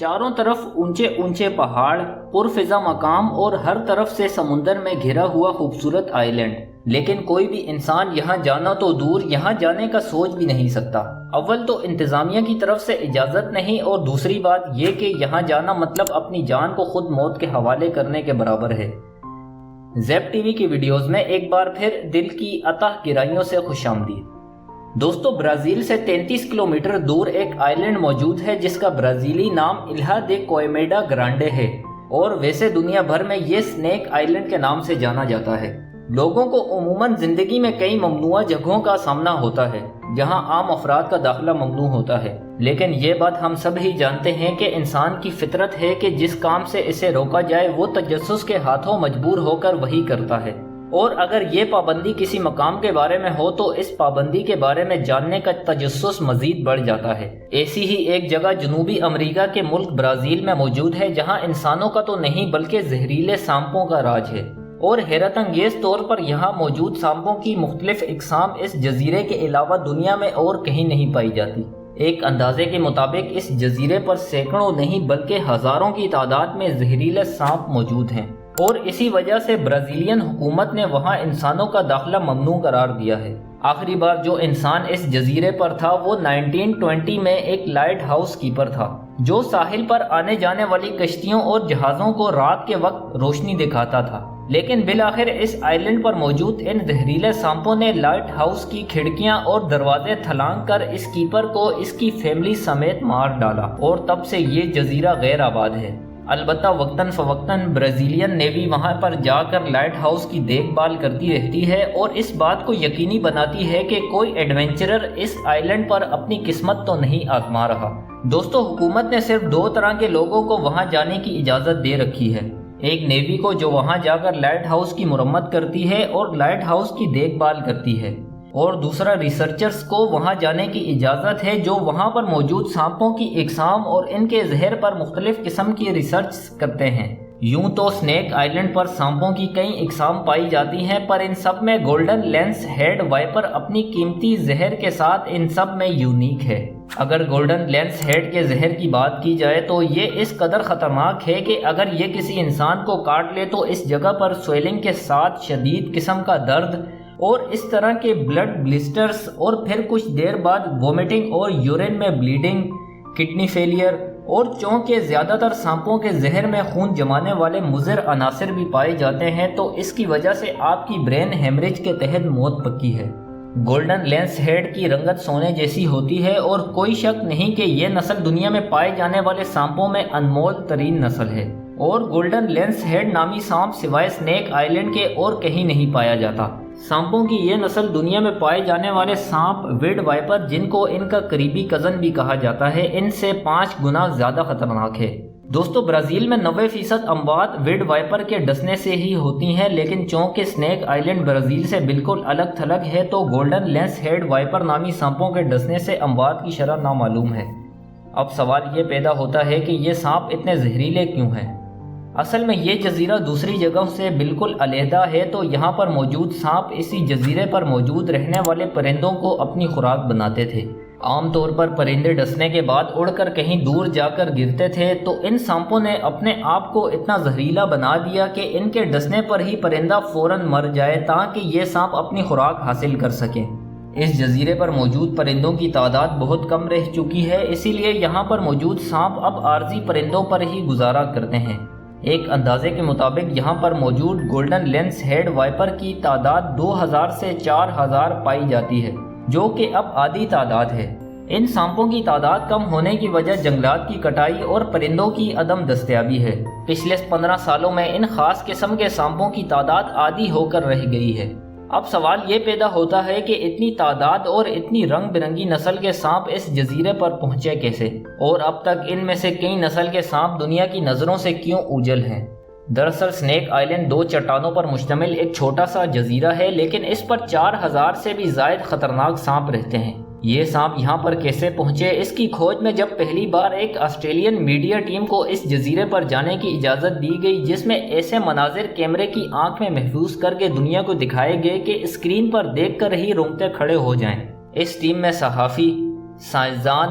चारों तरफ ऊंचे ऊंचे पहाड़, पुरफिजा मकाम और हर तरफ से समुंदर में घिरा हुआ खूबसूरत आइलैंड। लेकिन कोई भी इंसान यहाँ जाना तो दूर, यहाँ जाने का सोच भी नहीं सकता। अव्वल तो इंतजामिया की तरफ से इजाज़त नहीं, और दूसरी बात ये कि यहाँ जाना मतलब अपनी जान को खुद मौत के हवाले करने के बराबर है। ज़ैप टीवी की वीडियोस में एक बार फिर दिल की अतः गहराइयों से खुशामदीद। दोस्तों, ब्राज़ील से 33 किलोमीटर दूर एक आइलैंड मौजूद है जिसका ब्राज़ीली नाम इल्हा दे कोयमेडा ग्रांडे है, और वैसे दुनिया भर में ये स्नेक आइलैंड के नाम से जाना जाता है। लोगों को उमूमन ज़िंदगी में कई ममनुआ जगहों का सामना होता है जहां आम अफराद का दाखिला ममनू होता है, लेकिन ये बात हम सब ही जानते हैं कि इंसान की फितरत है कि जिस काम से इसे रोका जाए वो तजस्सुस के हाथों मजबूर होकर वही करता है। और अगर ये पाबंदी किसी मकाम के बारे में हो तो इस पाबंदी के बारे में जानने का तजस्सुस मजीद बढ़ जाता है। ऐसी ही एक जगह जनूबी अमेरिका के मुल्क ब्राज़ील में मौजूद है जहां इंसानों का तो नहीं बल्कि जहरीले सांपों का राज है, और हैरत अंगेज तौर पर यहाँ मौजूद सांपों की मुख्तलिफ इकसाम इस जजीरे के अलावा दुनिया में और कहीं नहीं पाई जाती। एक अंदाजे के मुताबिक इस जजीरे पर सैकड़ों नहीं बल्कि हज़ारों की तादाद में जहरीले सांप मौजूद हैं, और इसी वजह से ब्राज़ीलियन हुकूमत ने वहाँ इंसानों का दाखिला ममनू करार दिया है। आखिरी बार जो इंसान इस जजीरे पर था वो 1920 में एक लाइट हाउस कीपर था जो साहिल पर आने जाने वाली कश्तियों और जहाज़ों को रात के वक्त रोशनी दिखाता था। लेकिन बिलाखिर इस आइलैंड पर मौजूद इन जहरीले सांपों ने लाइट हाउस की खिड़कियां और दरवाजे छलांग कर इस कीपर को इसकी फैमिली समेत मार डाला, और तब से ये जजीरा गैर आबाद है। अलबत्ता वक्तन फवक्तन ब्राज़ीलियन नेवी वहां पर जाकर लाइट हाउस की देखभाल करती रहती है और इस बात को यकीनी बनाती है कि कोई एडवेंचरर इस आइलैंड पर अपनी किस्मत तो नहीं आजमा रहा। दोस्तों, हुकूमत ने सिर्फ दो तरह के लोगों को वहां जाने की इजाज़त दे रखी है। एक नेवी को जो वहां जाकर लाइट हाउस की मुरम्मत करती है और लाइट हाउस की देखभाल करती है, और दूसरा रिसर्चर्स को वहां जाने की इजाज़त है जो वहां पर मौजूद सांपों की इकसाम और इनके जहर पर मुख्तलिफ किस्म की रिसर्च करते हैं। यूं तो स्नेक आइलैंड पर सांपों की कई इकसाम पाई जाती हैं, पर इन सब में गोल्डन लेंस हेड वाइपर अपनी कीमती जहर के साथ इन सब में यूनिक है। अगर गोल्डन लेंस हेड के जहर की बात की जाए तो ये इस कदर ख़तरनाक है कि अगर ये किसी इंसान को काट ले तो इस जगह पर स्वेलिंग के साथ शदीद किस्म का दर्द और इस तरह के ब्लड ब्लिस्टर्स, और फिर कुछ देर बाद वोमिटिंग और यूरिन में ब्लीडिंग, किडनी फेलियर, और चूंकि ज़्यादातर सांपों के जहर में खून जमाने वाले मुज़र अनासर भी पाए जाते हैं तो इसकी वजह से आपकी ब्रेन हेमरेज के तहत मौत पक्की है। गोल्डन लेंस हेड की रंगत सोने जैसी होती है, और कोई शक नहीं कि यह नस्ल दुनिया में पाए जाने वाले सांपों में अनमोल तरीन नस्ल है, और गोल्डन लेंस हेड नामी सांप सिवाय स्नेक आइलैंड के और कहीं नहीं पाया जाता। सांपों की ये नस्ल दुनिया में पाए जाने वाले सांप विड वाइपर, जिनको इनका करीबी कज़न भी कहा जाता है, इनसे 5 गुना ज़्यादा खतरनाक है। दोस्तों, ब्राज़ील में 90% अमवात विड वाइपर के डसने से ही होती हैं, लेकिन चूंकि स्नेक आइलैंड ब्राज़ील से बिल्कुल अलग थलग है तो गोल्डन लेंस हेड वाइपर नामी सांपों के डसने से अमवात की शरह नामालूम है। अब सवाल ये पैदा होता है कि ये सांप इतने जहरीले क्यों हैं? असल में ये जजीरा दूसरी जगहों से बिल्कुल अलहदा है, तो यहाँ पर मौजूद सांप इसी जजीरे पर मौजूद रहने वाले परिंदों को अपनी खुराक बनाते थे। आमतौर पर परिंदे डसने के बाद उड़कर कहीं दूर जाकर गिरते थे, तो इन सांपों ने अपने आप को इतना जहरीला बना दिया कि इनके डसने पर ही परिंदा फौरन मर जाए ताकि ये सांप अपनी खुराक हासिल कर सकें। इस जजीरे पर मौजूद परिंदों की तादाद बहुत कम रह चुकी है, इसीलिए यहाँ पर मौजूद सांप अब आर्जी परिंदों पर ही गुजारा करते हैं। एक अंदाजे के मुताबिक यहाँ पर मौजूद गोल्डन लेंस हेड वाइपर की तादाद 2000 से 4000 पाई जाती है, जो कि अब आधी तादाद है। इन सांपों की तादाद कम होने की वजह जंगलात की कटाई और परिंदों की अदम दस्तयाबी है। पिछले 15 सालों में इन खास किस्म के सांपों की तादाद आधी होकर रह गई है। अब सवाल ये पैदा होता है कि इतनी तादाद और इतनी रंग बिरंगी नस्ल के सांप इस जजीरे पर पहुंचे कैसे, और अब तक इनमें से कई नस्ल के सांप दुनिया की नज़रों से क्यों ओझल हैं। दरअसल स्नेक आइलैंड 2 चट्टानों पर मुश्तमिल एक छोटा सा जजीरा है, लेकिन इस पर 4000 से भी ज़ायद खतरनाक सांप रहते हैं। ये सांप यहाँ पर कैसे पहुँचे, इसकी खोज में जब पहली बार एक ऑस्ट्रेलियन मीडिया टीम को इस जजीरे पर जाने की इजाज़त दी गई जिसमें ऐसे मनाजिर कैमरे की आंख में महफूज करके दुनिया को दिखाए गए कि स्क्रीन पर देखकर ही रोंगटे खड़े हो जाएं। इस टीम में सहाफ़ी, साइंसदान,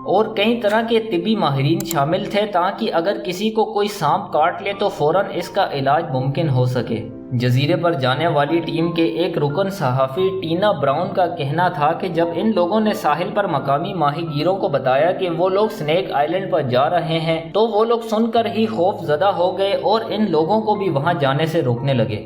اور کئی طرح کے طبی ماہرین شامل تھے تاکہ اگر کسی کو کوئی سانپ کاٹ لے تو فوراً اس کا علاج ممکن ہو سکے۔ جزیرے پر جانے والی ٹیم کے ایک رکن صحافی ٹینا براؤن کا کہنا تھا کہ جب ان لوگوں نے ساحل پر مقامی ماہی گیروں کو بتایا کہ وہ لوگ سنیک آئلینڈ پر جا رہے ہیں تو وہ لوگ سن کر ہی خوف زدہ ہو گئے اور ان لوگوں کو بھی وہاں جانے سے روکنے لگے۔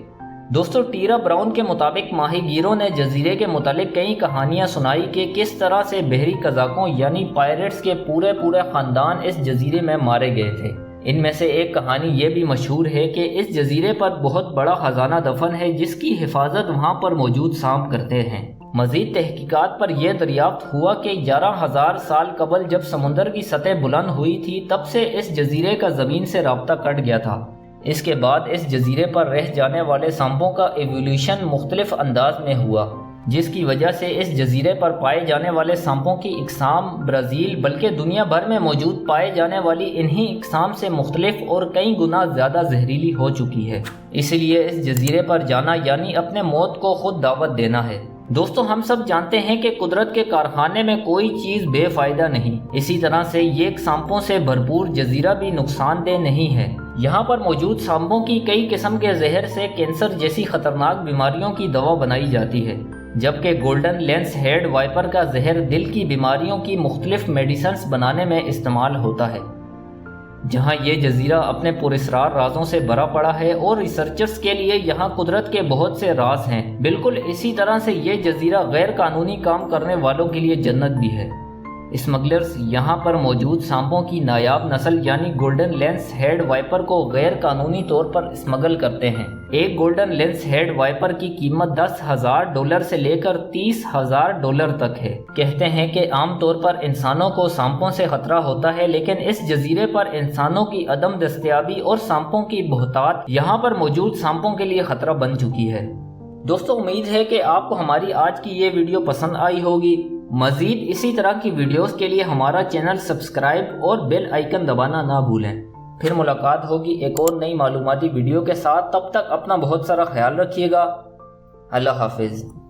دوستو، ٹینا براؤن کے مطابق ماہی گیروں نے جزیرے کے متعلق کئی کہانیاں سنائی کہ کس طرح سے بحری قزاقوں یعنی پائریٹس کے پورے خاندان اس جزیرے میں مارے گئے تھے۔ ان میں سے ایک کہانی یہ بھی مشہور ہے کہ اس جزیرے پر بہت بڑا خزانہ دفن ہے جس کی حفاظت وہاں پر موجود سانپ کرتے ہیں۔ مزید تحقیقات پر یہ دریافت ہوا کہ 11,000 سال قبل جب سمندر کی سطح بلند ہوئی تھی تب سے اس جزیرے کا زمین سے رابطہ کٹ گیا تھا۔ اس کے بعد اس جزیرے پر رہ جانے والے سانپوں کا ایوولوشن مختلف انداز میں ہوا، جس کی وجہ سے اس جزیرے پر پائے جانے والے سانپوں کی اقسام برازیل بلکہ دنیا بھر میں موجود پائے جانے والی انہی اقسام سے مختلف اور کئی گنا زیادہ زہریلی ہو چکی ہے۔ اس لیے اس جزیرے پر جانا یعنی اپنے موت کو خود دعوت دینا ہے۔ دوستو، ہم سب جانتے ہیں کہ قدرت کے کارخانے میں کوئی چیز بے فائدہ نہیں، اسی طرح سے یہ سانپوں سے بھرپور جزیرہ بھی نقصان دہ نہیں ہے۔ یہاں پر موجود سانپوں کی کئی قسم کے زہر سے کینسر جیسی خطرناک بیماریوں کی دوا بنائی جاتی ہے، جبکہ گولڈن لینس ہیڈ وائپر کا زہر دل کی بیماریوں کی مختلف میڈیسنز بنانے میں استعمال ہوتا ہے۔ جہاں یہ جزیرہ اپنے پراسرار رازوں سے بھرا پڑا ہے اور ریسرچرز کے لیے یہاں قدرت کے بہت سے راز ہیں، بالکل اسی طرح سے یہ جزیرہ غیر قانونی کام کرنے والوں کے لیے جنت بھی ہے۔ اسمگلرز یہاں پر موجود سانپوں کی نایاب نسل یعنی گولڈن لینس ہیڈ وائپر کو غیر قانونی طور پر اسمگل کرتے ہیں۔ ایک گولڈن لینس ہیڈ وائپر کی قیمت $10,000 سے لے کر $30,000 تک ہے۔ کہتے ہیں کہ عام طور پر انسانوں کو سانپوں سے خطرہ ہوتا ہے، لیکن اس جزیرے پر انسانوں کی عدم دستیابی اور سانپوں کی بہتات یہاں پر موجود سانپوں کے لیے خطرہ بن چکی ہے۔ دوستو، امید ہے کہ آپ کو ہماری آج کی یہ ویڈیو پسند آئی ہوگی۔ مزید اسی طرح کی ویڈیوز کے لیے ہمارا چینل سبسکرائب اور بیل آئیکن دبانا نہ بھولیں۔ پھر ملاقات ہوگی ایک اور نئی معلوماتی ویڈیو کے ساتھ، تب تک اپنا بہت سارا خیال رکھیے گا۔ اللہ حافظ۔